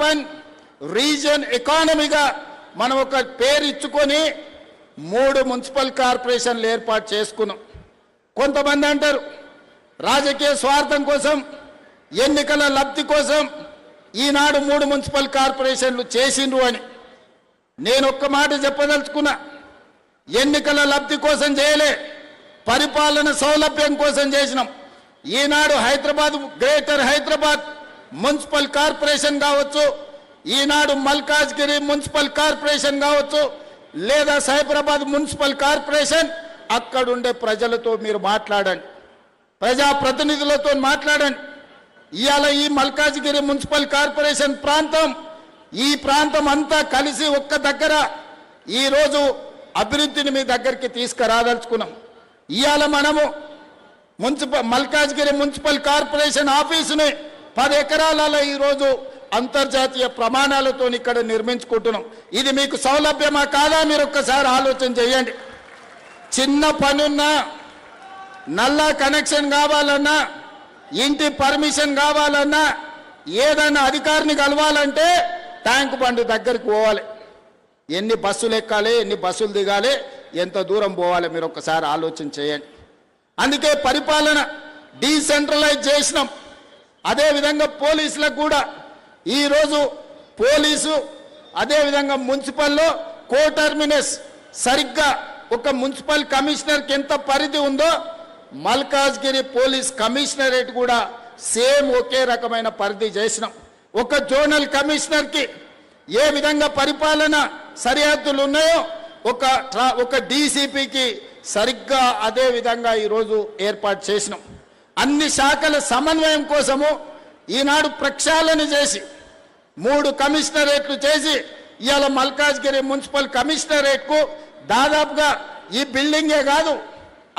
Urban region ఎకానమీగా మనం ఒక పేరు ఇచ్చుకొని 3 మున్సిపల్ కార్పొరేషన్లు ఏర్పాటు చేసుకున్నాం. కొంతమంది అంటారు రాజకీయ స్వార్థం కోసం, ఎన్నికల లబ్ధి కోసం ఈనాడు 3 మున్సిపల్ కార్పొరేషన్లు చేసిండ్రు అని. నేను ఒక్క మాట చెప్పదలుచుకున్నా, ఎన్నికల లబ్ధి కోసం చేయలే, పరిపాలన సౌలభ్యం కోసం చేసినాం. ఈనాడు Hyderabad, greater Hyderabad municipal corporation కావచ్చు, ఈనాడు మల్కాజ్గిరి మున్సిపల్ కార్పొరేషన్ కావచ్చు, లేదా సైబరాబాద్ మున్సిపల్ కార్పొరేషన్, అక్కడుండే ప్రజలతో మీరు మాట్లాడండి, ప్రజాప్రతినిధులతో మాట్లాడండి. ఇవాళ ఈ మల్కాజ్గిరి మున్సిపల్ కార్పొరేషన్ ప్రాంతం, ఈ ప్రాంతం అంతా కలిసి ఒక్క దగ్గర ఈరోజు అభివృద్ధిని మీ దగ్గరికి తీసుకురాదలుచుకున్నాం. ఇవాళ మనము మల్కాజ్గిరి మున్సిపల్ కార్పొరేషన్ ఆఫీసుని 10 ఎకరాలలో ఈరోజు అంతర్జాతీయ ప్రమాణాలతో ఇక్కడ నిర్మించుకుంటున్నాం. ఇది మీకు సౌలభ్యమా కాదా? మీరు ఒక్కసారి ఆలోచన చేయండి. చిన్న పనున్నా, నల్లా కనెక్షన్ కావాలన్నా, ఇంటి పర్మిషన్ కావాలన్నా, ఏదైనా అధికారిని కలవాలంటే ట్యాంక్ బండ్ దగ్గరికి పోవాలి. ఎన్ని బస్సులు ఎక్కాలి, ఎన్ని బస్సులు దిగాలి, ఎంత దూరం పోవాలి, మీరు ఒక్కసారి ఆలోచన చేయండి. అందుకే పరిపాలన డీసెంట్రలైజ్ చేసినాం. అదేవిధంగా పోలీసులకు కూడా ఈరోజు పోలీసు, అదేవిధంగా మున్సిపల్లో కోటర్మినస్ సరిగ్గా ఒక మున్సిపల్ కమిషనర్కి ఎంత పరిధి ఉందో మల్కాజ్గిరి పోలీస్ కమిషనరేట్ కూడా సేమ్ ఒకే రకమైన పరిధి చేసినాం. ఒక జోనల్ కమిషనర్కి ఏ విధంగా పరిపాలన సరిహద్దులు ఉన్నాయో ఒక డీసీపీకి సరిగ్గా అదే విధంగా ఈరోజు ఏర్పాటు చేసినాం. అన్ని శాఖల సమన్వయం కోసము ఈనాడు ప్రక్షాళన చేసి 3 కమిషనరేట్లు చేసి ఇవాళ మల్కాజ్గిరి మున్సిపల్ కమిషనరేట్కు దాదాపుగా ఈ బిల్డింగే కాదు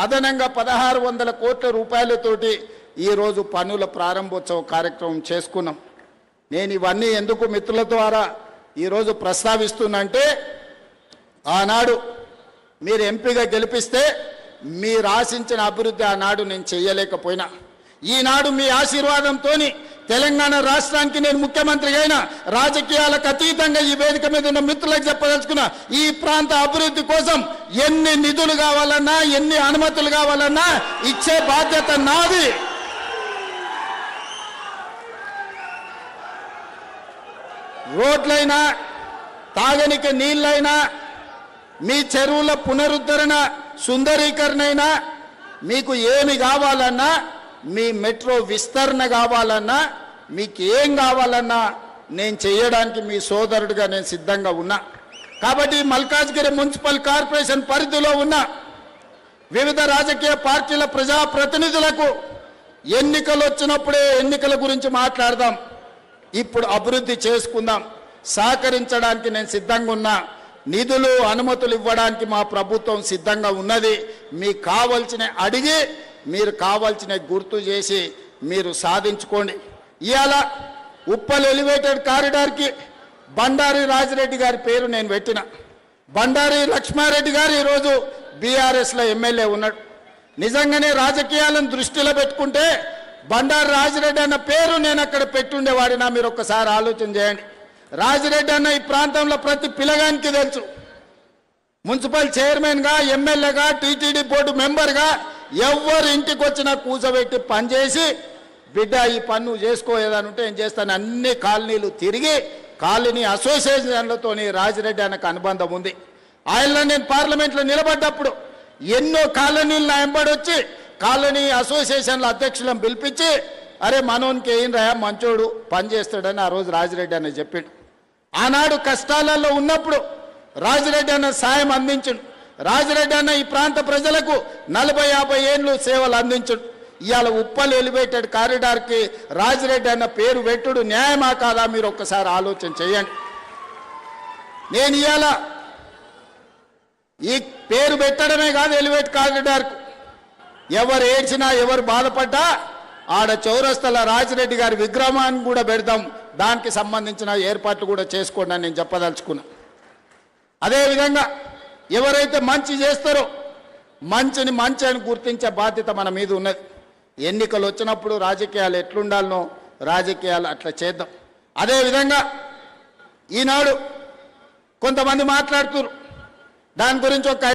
అదనంగా 1600 కోట్ల రూపాయలతోటి ఈరోజు పనుల ప్రారంభోత్సవ కార్యక్రమం చేసుకున్నాం. నేను ఇవన్నీ ఎందుకు మిత్రుల ద్వారా ఈరోజు ప్రస్తావిస్తున్నంటే, ఆనాడు మీరు ఎంపీగా గెలిపిస్తే మీరు ఆశించిన అభివృద్ధి ఆనాడు నేను చేయలేకపోయినా, ఈనాడు మీ ఆశీర్వాదంతో తెలంగాణ రాష్ట్రానికి నేను ముఖ్యమంత్రిగా అయినా రాజకీయాలకు అతీతంగా ఈ వేదిక మీద ఉన్న మిత్రులకు చెప్పదలుచుకున్నా, ఈ ప్రాంత అభివృద్ధి కోసం ఎన్ని నిధులు కావాలన్నా, ఎన్ని అనుమతులు కావాలన్నా ఇచ్చే బాధ్యత నాది. రోడ్లైనా, తాగనికి నీళ్ళైనా, మీ చెరువుల పునరుద్ధరణ సుందరీకరణ అయినా, మీకు ఏమి కావాలన్నా, మీ మెట్రో విస్తరణ కావాలన్నా, మీకు ఏం కావాలన్నా నేను చేయడానికి మీ సోదరుడిగా నేను సిద్ధంగా ఉన్నా. కాబట్టి మల్కాజ్గిరి మున్సిపల్ కార్పొరేషన్ పరిధిలో ఉన్న వివిధ రాజకీయ పార్టీల ప్రజాప్రతినిధులకు ఎన్నికలు వచ్చినప్పుడే ఎన్నికల గురించి మాట్లాడదాం, ఇప్పుడు అభివృద్ధి చేసుకుందాం, సహకరించడానికి నేను సిద్ధంగా ఉన్నా. నిధులు అనుమతులు ఇవ్వడానికి మా ప్రభుత్వం సిద్ధంగా ఉన్నది. మీకు కావాల్సిన అడిగి, మీరు కావాల్సిన గుర్తు చేసి మీరు సాధించుకోండి. ఇవాళ ఉప్పల్ ఎలివేటెడ్ కారిడార్కి బండారి రాజిరెడ్డి గారి పేరు నేను పెట్టిన. బండారి లక్ష్మారెడ్డి గారు ఈరోజు బీఆర్ఎస్లో ఎమ్మెల్యే ఉన్నాడు. నిజంగానే రాజకీయాలను దృష్టిలో పెట్టుకుంటే బండారి రాజిరెడ్డి అన్న పేరు నేను అక్కడ పెట్టుండేవాడినా. మీరు ఒక్కసారి ఆలోచన చేయండి. రాజిరెడ్డి అన్న ఈ ప్రాంతంలో ప్రతి పిల్లగానికి తెలుసు. మున్సిపల్ చైర్మన్గా, ఎమ్మెల్యేగా, టీటీడీ బోర్డు మెంబర్గా ఎవరు ఇంటికి వచ్చినా కూర్చోబెట్టి పనిచేసి, బిడ్డ ఈ పన్ను చేసుకోలేదనుంటే ఏం చేస్తాను, అన్ని కాలనీలు తిరిగి కాలనీ అసోసియేషన్లతో రాజిరెడ్డి అన్నకు అనుబంధం ఉంది. ఆయనలో నేను పార్లమెంట్లో నిలబడ్డప్పుడు ఎన్నో కాలనీలు నా వెంబడొచ్చి కాలనీ అసోసియేషన్ల అధ్యక్షులను పిలిపించి, అరే మనోనికి ఏం రా మంచోడు పని చేస్తాడని ఆ రోజు రాజిరెడ్డి అన్న చెప్పిండు. ఆనాడు కష్టాలలో ఉన్నప్పుడు రాజిరెడ్డి అన్న సాయం అందించండు. రాజిరెడ్డి అన్న ఈ ప్రాంత ప్రజలకు 40-50 ఏళ్ళు సేవలు అందించడు. ఇవాళ ఉప్పల్ ఎలివేటెడ్ కారిడార్కి రాజిరెడ్డి అన్న పేరు పెట్టుడు న్యాయమా కాదా? మీరు ఒక్కసారి ఆలోచన చేయండి. నేను ఇవాళ ఈ పేరు పెట్టడమే కాదు, ఎలివేట్ కారిడార్కు ఎవరు ఏడ్చినా, ఎవరు బాధపడ్డా ఆడ చౌరస్తల రాజిరెడ్డి గారి విగ్రహాన్ని కూడా పెడతాం. దానికి సంబంధించిన ఏర్పాట్లు కూడా చేసుకోండి అని నేను చెప్పదలుచుకున్నా. అదేవిధంగా ఎవరైతే మంచి చేస్తారో మంచిని మంచి అని గుర్తించే బాధ్యత మన మీద ఉన్నది. ఎన్నికలు వచ్చినప్పుడు రాజకీయాలు ఎట్లుండాలనో రాజకీయాలు అట్లా చేద్దాం. అదేవిధంగా ఈనాడు కొంతమంది మాట్లాడుతున్నారు దాని గురించి ఒక